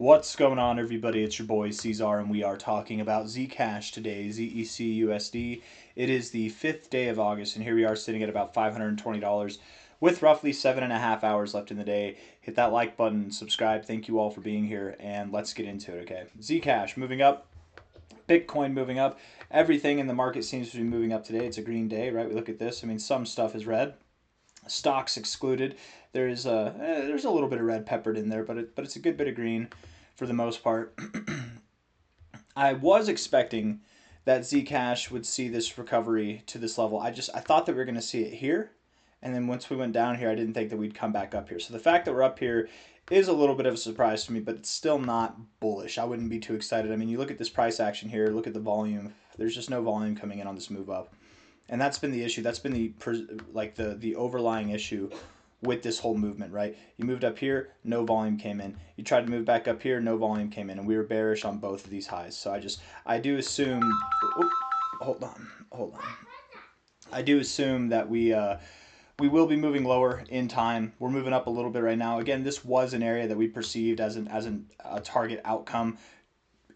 What's going on, everybody? It's your boy C-Zar, and we are talking about Zcash today, ZEC USD. It is the 5th day of August, and here we are sitting at about $520 with roughly 7.5 hours left in the day. Hit that like button, subscribe. Thank you all for being here, and let's get into it, okay? Zcash moving up, Bitcoin moving up. Everything in the market seems to be moving up today. It's a green day, right? We look at this. I mean, some stuff is red. Stocks excluded. There's a little bit of red peppered in there, but it's a good bit of green for the most part. I was expecting that Zcash would see this recovery to this level. I thought that we were going to see it here, and then once we went down here, I didn't think that we'd come back up here. So the fact that we're up here is a little bit of a surprise to me, but it's still not bullish. I wouldn't be too excited. I mean, you look at this price action here, look at the volume. There's just no volume coming in on this move up. And that's been the issue. That's been the overlying issue with this whole movement, right? You moved up here, no volume came in. You tried to move back up here, no volume came in, and we were bearish on both of these highs. So I do assume, hold on. I do assume that we will be moving lower in time. We're moving up a little bit right now. Again, this was an area that we perceived as a target outcome.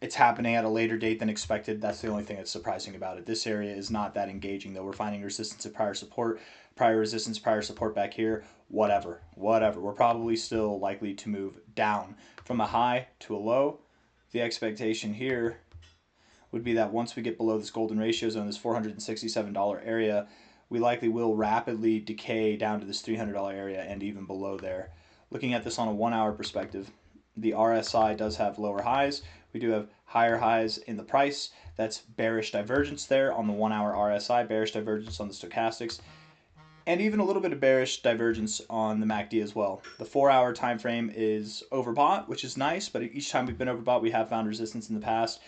It's happening at a later date than expected. That's the only thing that's surprising about it. This area is not that engaging, though. We're finding resistance at prior support, prior resistance, prior support back here, whatever. We're probably still likely to move down from a high to a low. The expectation here would be that once we get below this golden ratio zone, this $467 area, we likely will rapidly decay down to this $300 area and even below there. Looking at this on a 1 hour perspective, the RSI does have lower highs. We do have higher highs in the price. That's bearish divergence there on the 1 hour RSI, bearish divergence on the stochastics, and even a little bit of bearish divergence on the MACD as well. The 4 hour time frame is overbought, which is nice, but each time we've been overbought, we have found resistance in the past.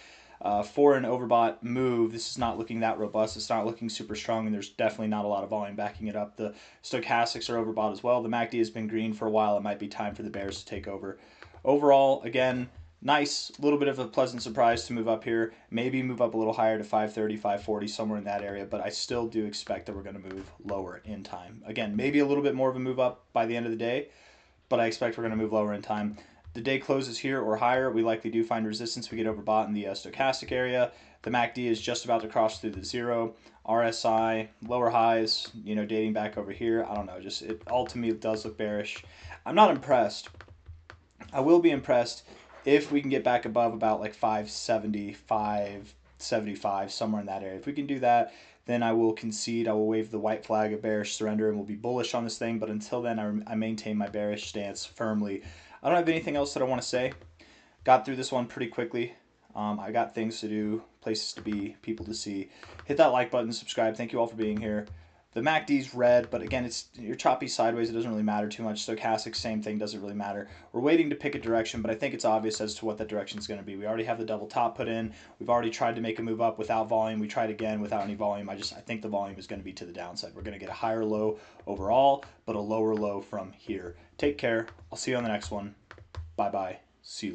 For an overbought move, this is not looking that robust. It's not looking super strong, and there's definitely not a lot of volume backing it up. The stochastics are overbought as well. The MACD has been green for a while. It might be time for the bears to take over. Overall, again, nice, little bit of a pleasant surprise to move up here. Maybe move up a little higher to 530, 540, somewhere in that area, but I still do expect that we're going to move lower in time. Again, maybe a little bit more of a move up by the end of the day, but I expect we're going to move lower in time. The day closes here or higher, we likely do find resistance. We get overbought in the stochastic area. The MACD is just about to cross through the zero. RSI, lower highs, dating back over here. I don't know, it all to me does look bearish. I'm not impressed. I will be impressed if we can get back above about like 570, 575, somewhere in that area. If we can do that, then I will concede. I will wave the white flag of bearish surrender and we'll be bullish on this thing. But until then, I maintain my bearish stance firmly. I don't have anything else that I want to say. Got through this one pretty quickly. I got things to do, places to be, people to see. Hit that like button, subscribe. Thank you all for being here. The MACD's red, but again, you're choppy sideways. It doesn't really matter too much. Stochastic, same thing, doesn't really matter. We're waiting to pick a direction, but I think it's obvious as to what that direction is going to be. We already have the double top put in. We've already tried to make a move up without volume. We tried again without any volume. I think the volume is going to be to the downside. We're going to get a higher low overall, but a lower low from here. Take care. I'll see you on the next one. Bye-bye. See you later.